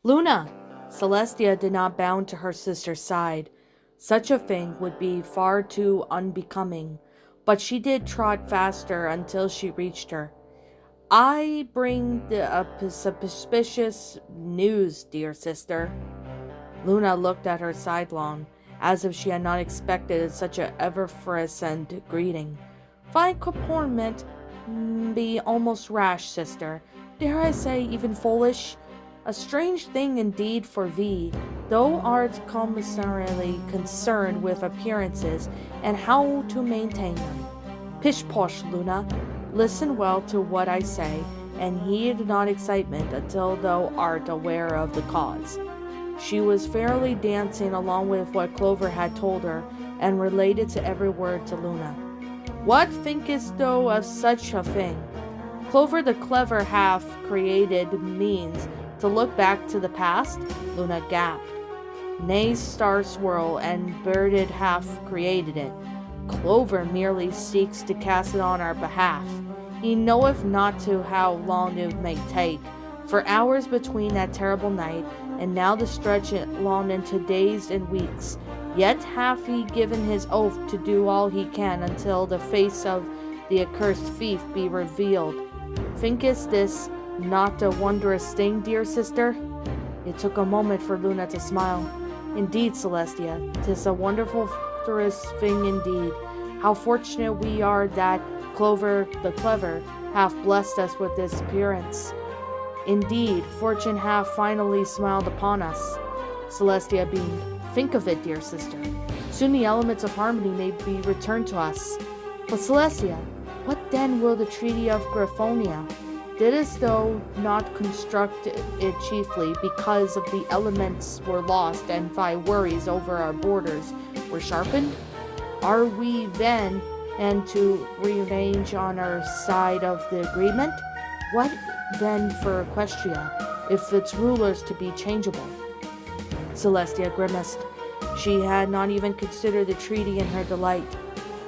Luna! Celestia did not bound to her sister's side. Such a thing would be far too unbecoming, but she did trot faster until she reached her. I bring the suspicious news, dear sister. Luna looked at her sidelong, as if she had not expected such an effervescent greeting. Fine compliment be almost rash, sister. Dare I say even foolish? A strange thing indeed for thee, thou art commissarily concerned with appearances and how to maintain them. Pish-posh, Luna. Listen well to what I say, and heed not excitement until thou art aware of the cause. She was fairly dancing along with what Clover had told her, and related to every word to Luna. What thinkest thou of such a thing? Clover the clever half-created means to look back to the past? Luna gasped. Nay, star swirl and birded half-created it. Clover merely seeks to cast it on our behalf. He knoweth not to how long it may take. For hours between that terrible night, and now the stretch it long into days and weeks. Yet hath he given his oath to do all he can until the face of the accursed thief be revealed. Thinkest this not a wondrous thing, dear sister? It took a moment for Luna to smile. Indeed, Celestia, 'tis a wonderful thing indeed. How fortunate we are that Clover the clever hath blessed us with this appearance. Indeed, fortune hath finally smiled upon us. Celestia beamed. Think of it, dear sister. Soon the elements of harmony may be returned to us. But Celestia, what then will the Treaty of Griffonia? Didst thou not construct it chiefly because of the elements were lost and thy worries over our borders were sharpened? Are we then and to rearrange on our side of the agreement? What then for Equestria, if its rulers to be changeable? Celestia grimaced. She had not even considered the treaty in her delight.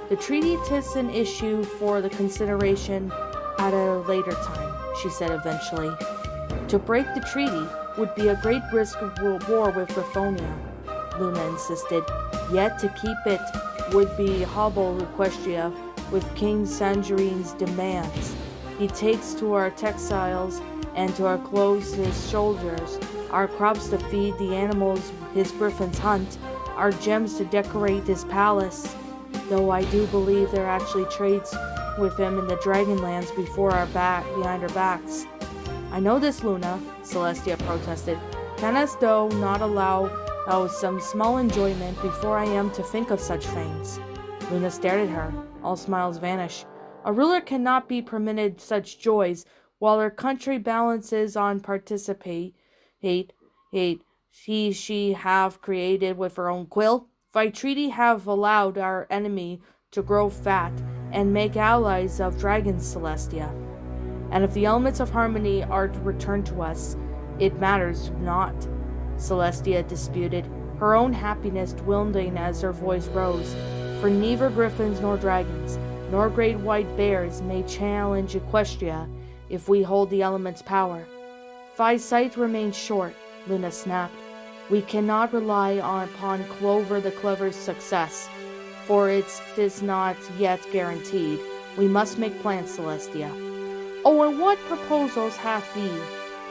The treaty 'tis an issue for the consideration at a later time, she said eventually. To break the treaty would be a great risk of war with Griffonia, Luna insisted. Yet to keep it would be hobble Equestria with King Sangerine's demands. He takes to our textiles and to our clothes his soldiers, our crops to feed the animals his griffins hunt, our gems to decorate his palace. Though I do believe there actually trades with him in the Dragonlands behind our backs. I know this, Luna, Celestia protested. Canst thou not allow some small enjoyment before I am to think of such things? Luna stared at her. All smiles vanished. A ruler cannot be permitted such joys while her country balances on participate she have created with her own quill. By treaty have allowed our enemy to grow fat and make allies of dragons, Celestia. And if the elements of harmony are returned to us, it matters not, Celestia disputed, her own happiness dwindling as her voice rose. For neither griffins nor dragons, nor great white bears may challenge Equestria if we hold the element's power. Thy sight remains short, Luna snapped. We cannot rely upon Clover the Clever's success, for it is not yet guaranteed. We must make plans, Celestia. Oh, and what proposals have thee?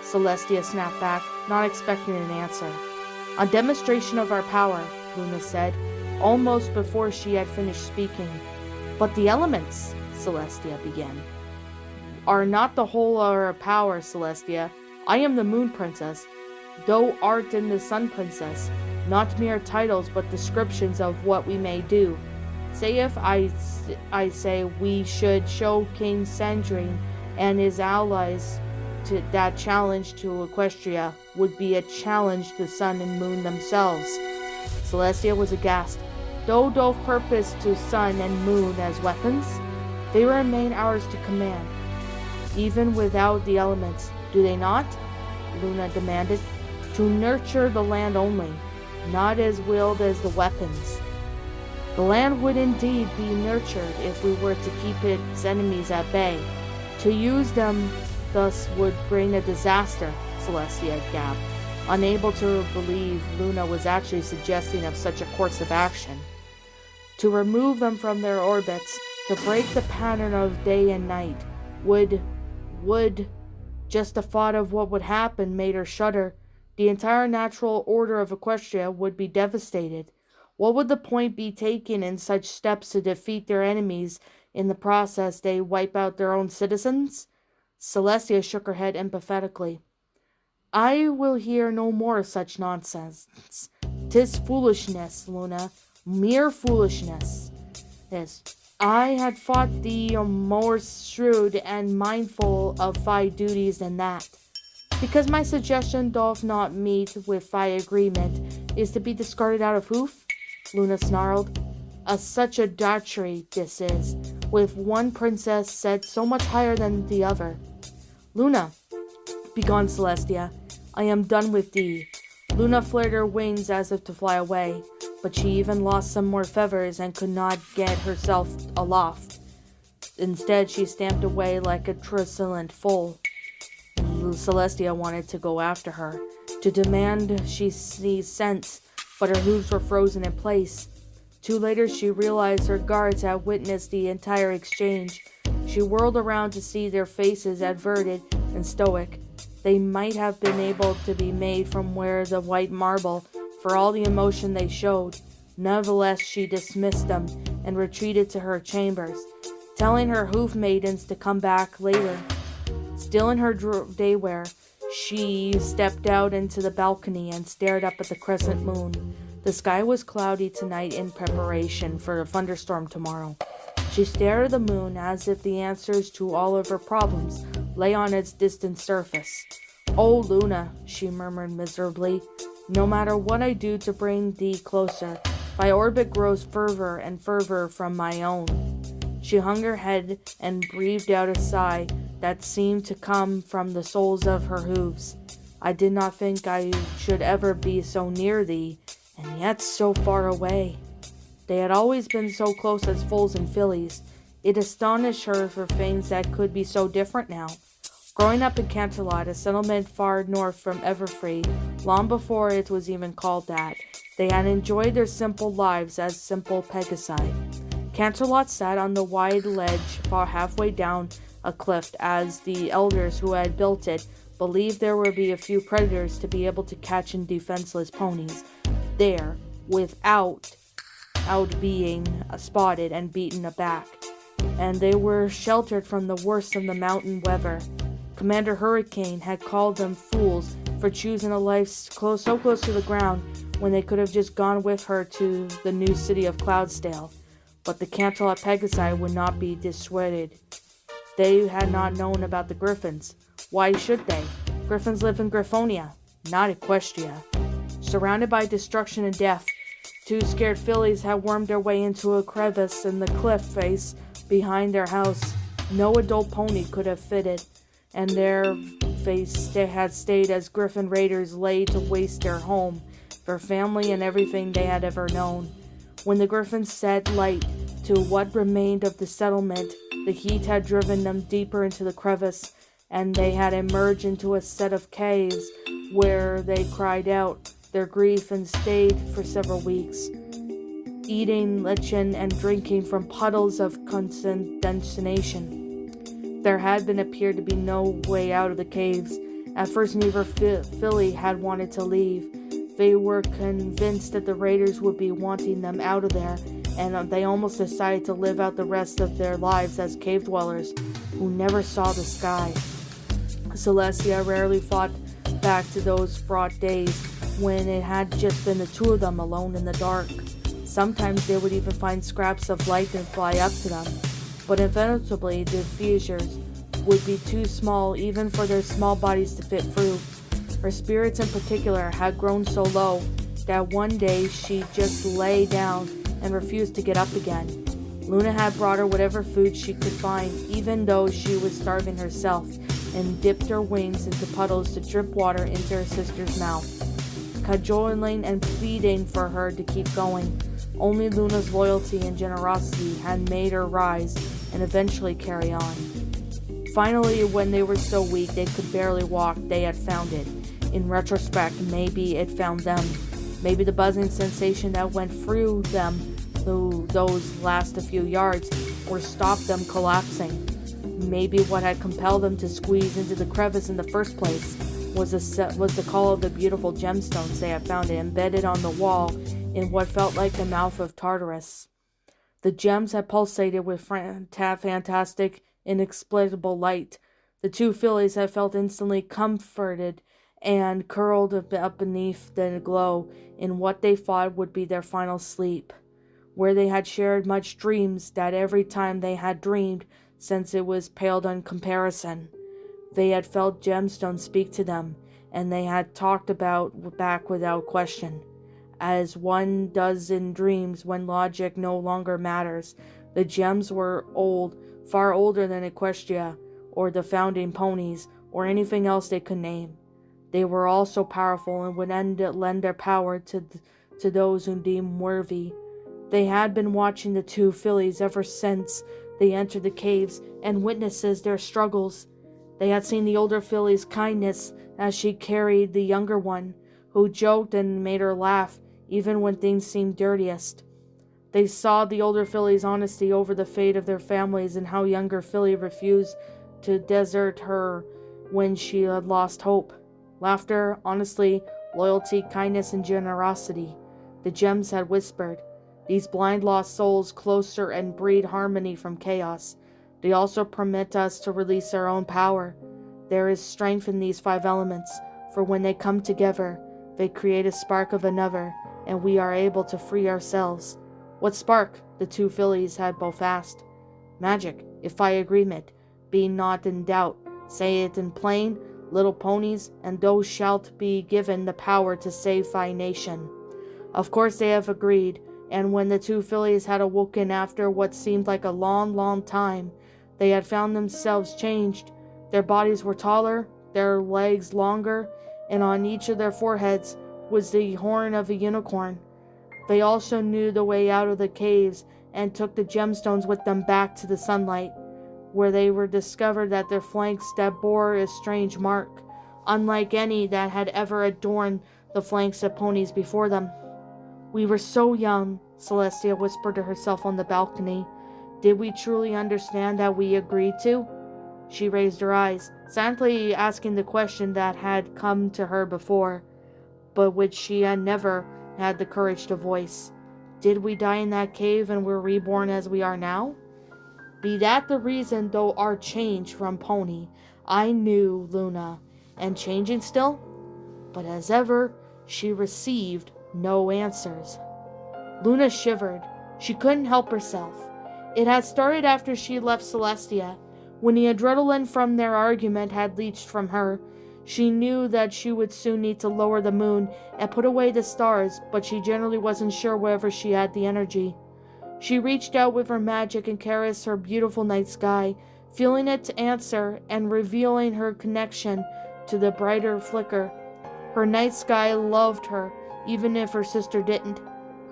Celestia snapped back, not expecting an answer. A demonstration of our power, Luna said, almost before she had finished speaking. But the elements, Celestia began, are not the whole of our power, Celestia. I am the Moon Princess. Thou art in the Sun Princess. Not mere titles, but descriptions of what we may do. Say if I say we should show King Sangerine and his allies that challenge to Equestria would be a challenge to Sun and Moon themselves. Celestia was aghast. Though doth purpose to Sun and Moon as weapons, they remain ours to command, even without the elements, do they not? Luna demanded. To nurture the land only, not as willed as the weapons. The land would indeed be nurtured if we were to keep its enemies at bay. To use them thus would bring a disaster, Celestia gasped. unable to believe Luna was actually suggesting of such a course of action. To remove them from their orbits, to break the pattern of day and night, would, just the thought of what would happen made her shudder. The entire natural order of Equestria would be devastated. What would the point be taking in such steps to defeat their enemies? In the process, they wipe out their own citizens? Celestia shook her head empathetically. I will hear no more of such nonsense. 'Tis foolishness, Luna, mere foolishness. Yes, I had thought thee more shrewd and mindful of thy duties than that. Because my suggestion doth not meet with thy agreement, is to be discarded out of hoof? Luna snarled. Such a dotchery this is, with one princess set so much higher than the other. Luna, begone, Celestia. I am done with thee. Luna flared her wings as if to fly away, but she even lost some more feathers and could not get herself aloft. Instead, she stamped away like a truculent foal. Celestia wanted to go after her, to demand she see sense, but her hooves were frozen in place. Too later, she realized her guards had witnessed the entire exchange. She whirled around to see their faces averted and stoic. They might have been able to be made from where the white marble, for all the emotion they showed. Nevertheless, she dismissed them and retreated to her chambers, telling her hoof maidens to come back later. Still in her daywear, she stepped out into the balcony and stared up at the crescent moon. The sky was cloudy tonight in preparation for a thunderstorm tomorrow. She stared at the moon as if the answers to all of her problems lay on its distant surface. Oh, Luna, she murmured miserably, no matter what I do to bring thee closer, thy orbit grows further and further from my own. She hung her head and breathed out a sigh that seemed to come from the soles of her hooves. I did not think I should ever be so near thee, and yet so far away. They had always been so close as foals and fillies. It astonished her for things that could be so different now. Growing up in Canterlot, a settlement far north from Everfree, long before it was even called that, they had enjoyed their simple lives as simple Pegasi. Canterlot sat on the wide ledge far halfway down a cliff, as the elders who had built it believed there would be a few predators to be able to catch in defenseless ponies there without being spotted and beaten aback. And they were sheltered from the worst of the mountain weather. Commander Hurricane had called them fools for choosing a life so close to the ground when they could have just gone with her to the new city of Cloudsdale. But the Canterlot Pegasi would not be dissuaded. They had not known about the griffins. Why should they? Griffins live in Griffonia, not Equestria. Surrounded by destruction and death, two scared fillies had wormed their way into a crevice in the cliff face behind their house. No adult pony could have fitted, and their face they had stayed as griffin raiders lay to waste their home, their family, and everything they had ever known. When the griffins set light to what remained of the settlement, the heat had driven them deeper into the crevice, and they had emerged into a set of caves where they cried out their grief and stayed for several weeks, eating lichen and drinking from puddles of condensation. There had appeared to be no way out of the caves. At first, neither filly had wanted to leave. They were convinced that the raiders would be wanting them out of there, and they almost decided to live out the rest of their lives as cave dwellers who never saw the sky. Celestia rarely thought back to those fraught days when it had just been the two of them alone in the dark. Sometimes they would even find scraps of light and fly up to them, but inevitably the fissures would be too small even for their small bodies to fit through. Her spirits in particular had grown so low that one day she just lay down and refused to get up again. Luna had brought her whatever food she could find, even though she was starving herself, and dipped her wings into puddles to drip water into her sister's mouth, cajoling and pleading for her to keep going. Only Luna's loyalty and generosity had made her rise and eventually carry on. Finally, when they were so weak they could barely walk, they had found it. In retrospect, maybe it found them. Maybe the buzzing sensation that went through them through those last few yards or stopped them collapsing. Maybe what had compelled them to squeeze into the crevice in the first place was the call of the beautiful gemstones they had found embedded on the wall in what felt like the mouth of Tartarus. The gems had pulsated with fantastic, inexplicable light. The two fillies had felt instantly comforted and curled up beneath the glow in what they thought would be their final sleep, where they had shared much dreams that every time they had dreamed since it was paled in comparison. They had felt gemstones speak to them, and they had talked about back without question. As one does in dreams when logic no longer matters, the gems were old, far older than Equestria, or the founding ponies, or anything else they could name. They were all so powerful and would lend their power to those who deemed worthy. They had been watching the two fillies ever since they entered the caves and witnesses their struggles. They had seen the older filly's kindness as she carried the younger one, who joked and made her laugh even when things seemed dirtiest. They saw the older filly's honesty over the fate of their families and how younger filly refused to desert her when she had lost hope. Laughter, honesty, loyalty, kindness, and generosity. The gems had whispered. These blind lost souls closer and breed harmony from chaos. They also permit us to release our own power. There is strength in these 5 elements, for when they come together, they create a spark of another, and we are able to free ourselves. What spark? The two fillies had both asked. Magic, if by agreement, be not in doubt. Say it in plain, little ponies, and thou shalt be given the power to save thy nation. Of course they have agreed, and when the two fillies had awoken after what seemed like a long, long time, they had found themselves changed. Their bodies were taller, their legs longer, and on each of their foreheads was the horn of a unicorn. They also knew the way out of the caves and took the gemstones with them back to the sunlight, where they were discovered that their flanks that bore a strange mark, unlike any that had ever adorned the flanks of ponies before them. We were so young, Celestia whispered to herself on the balcony. Did we truly understand that we agreed to? She raised her eyes, silently asking the question that had come to her before, but which she had never had the courage to voice. Did we die in that cave and were reborn as we are now? Be that the reason, though our change from pony, I knew Luna, and changing still? But as ever, she received no answers. Luna shivered. She couldn't help herself. It had started after she left Celestia. When the adrenaline from their argument had leached from her, she knew that she would soon need to lower the moon and put away the stars, but she generally wasn't sure whether she had the energy. She reached out with her magic and caressed her beautiful night sky, feeling it answer and revealing her connection to the brighter flicker. Her night sky loved her, even if her sister didn't.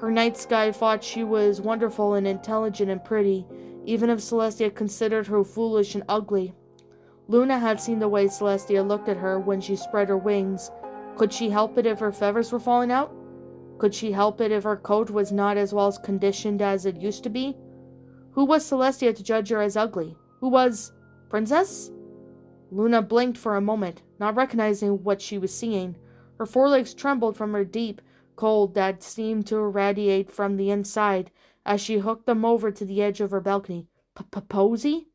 Her night sky thought she was wonderful and intelligent and pretty, even if Celestia considered her foolish and ugly. Luna had seen the way Celestia looked at her when she spread her wings. Could she help it if her feathers were falling out? Could she help it if her coat was not as well conditioned as it used to be? Who was Celestia to judge her as ugly? Who was... Princess? Luna blinked for a moment, not recognizing what she was seeing. Her forelegs trembled from her deep cold that seemed to irradiate from the inside as she hooked them over to the edge of her balcony. Posy?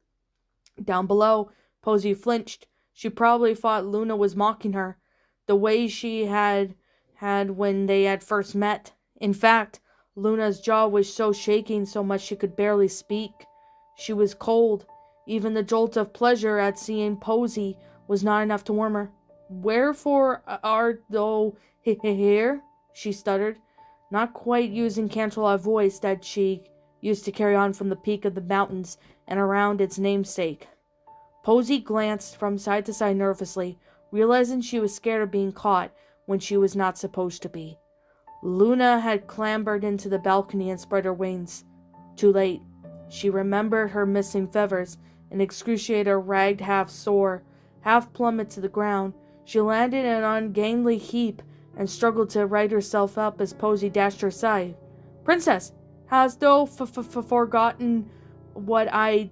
Down below, Posy flinched. She probably thought Luna was mocking her, the way she had when they had first met. In fact, Luna's jaw was shaking so much she could barely speak. She was cold. Even the jolt of pleasure at seeing Posy was not enough to warm her. Wherefore art thou here? She stuttered, not quite using Canterlot voice that she used to carry on from the peak of the mountains and around its namesake. Posy glanced from side to side nervously, realizing she was scared of being caught when she was not supposed to be. Luna had clambered into the balcony and spread her wings. Too late. She remembered her missing feathers, an excruciating ragged half-sore, half-plummet to the ground. She landed in an ungainly heap and struggled to right herself up as Posey dashed her aside. Princess, hast thou forgotten what I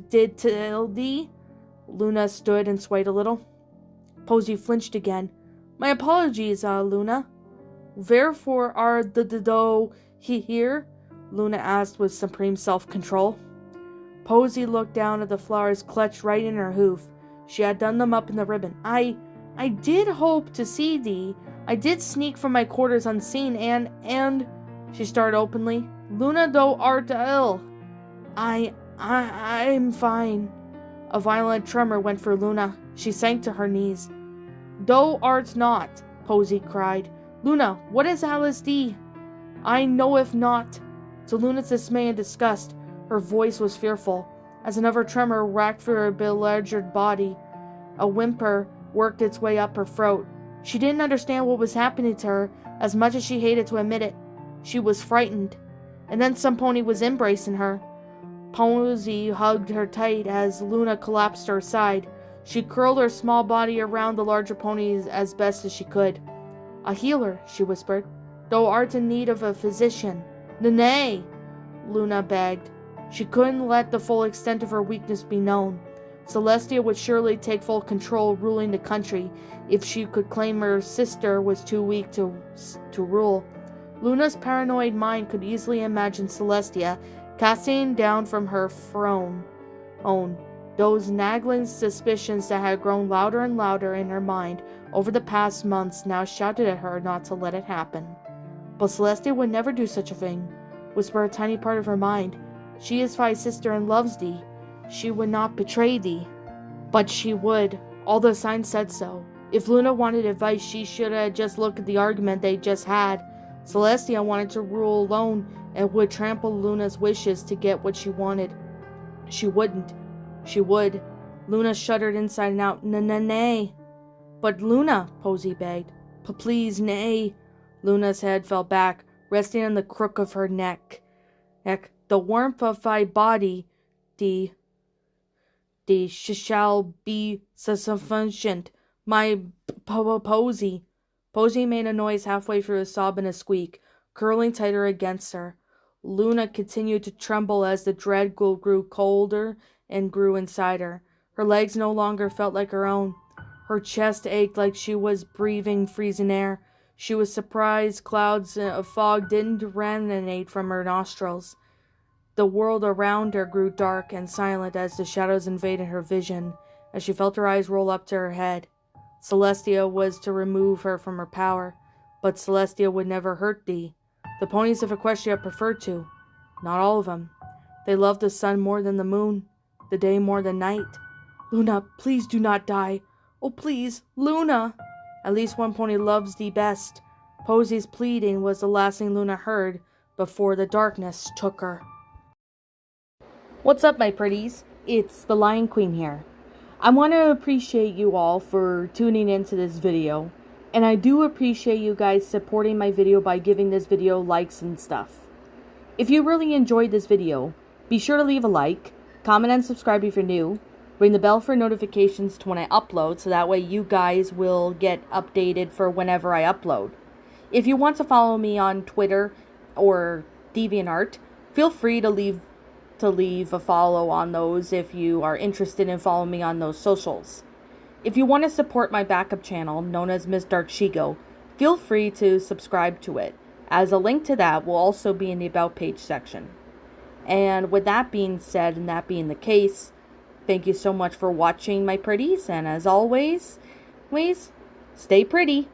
did to thee? Luna stood and swayed a little. Posey flinched again. My apologies, Luna. Wherefore are thou here? Luna asked with supreme self-control. Posey looked down at the flowers clutched right in her hoof. She had done them up in the ribbon. I did hope to see thee. I did sneak from my quarters unseen and she started openly. Luna, thou art ill. I'm fine. A violent tremor went for Luna. She sank to her knees. Thou art not, Posey cried. Luna, what is Alice thee? I know if not. To Luna's dismay and disgust, her voice was fearful. As another tremor racked through her beleaguered body, a whimper worked its way up her throat. She didn't understand what was happening to her as much as she hated to admit it. She was frightened. And then some pony was embracing her. Posey hugged her tight as Luna collapsed to her side. She curled her small body around the larger ponies as best as she could. A healer, she whispered. Thou art in need of a physician. Nay, Luna begged. She couldn't let the full extent of her weakness be known. Celestia would surely take full control ruling the country if she could claim her sister was too weak to rule. Luna's paranoid mind could easily imagine Celestia casting down from her throne those nagging suspicions that had grown louder and louder in her mind over the past months now shouted at her not to let it happen. But Celestia would never do such a thing, whispered a tiny part of her mind. She is thy sister and loves thee. She would not betray thee. But she would. All the signs said so. If Luna wanted advice, she should have just looked at the argument they just had. Celestia wanted to rule alone and would trample Luna's wishes to get what she wanted. She wouldn't. She would. Luna shuddered inside and out. Nay. But Luna, Posey begged. Please, nay. Luna's head fell back, resting on the crook of her neck. The warmth of thy body, shall be sufficient. My Posey. Posey made a noise halfway through a sob and a squeak, curling tighter against her. Luna continued to tremble as the dread grew colder and grew inside her. Her legs no longer felt like her own. Her chest ached like she was breathing freezing air. She was surprised clouds of fog didn't emanate from her nostrils. The world around her grew dark and silent as the shadows invaded her vision, as she felt her eyes roll up to her head. Celestia was to remove her from her power, but Celestia would never hurt thee. The ponies of Equestria preferred to. Not all of them. They loved the sun more than the moon, the day more than night. Luna, please do not die. Oh, please, Luna! At least one pony loves thee best. Posey's pleading was the last thing Luna heard before the darkness took her. What's up, my pretties? It's the Lion Queen here. I want to appreciate you all for tuning into this video, and I do appreciate you guys supporting my video by giving this video likes and stuff. If you really enjoyed this video, be sure to leave a like, comment and subscribe if you're new, ring the bell for notifications to when I upload so that way you guys will get updated for whenever I upload. If you want to follow me on Twitter or DeviantArt, feel free to leave a follow on those if you are interested in following me on those socials. If you want to support my backup channel, known as Miss Dark Shigo, feel free to subscribe to it, as a link to that will also be in the About page section. And with that being said, and that being the case, thank you so much for watching, my pretties, and as always, please stay pretty.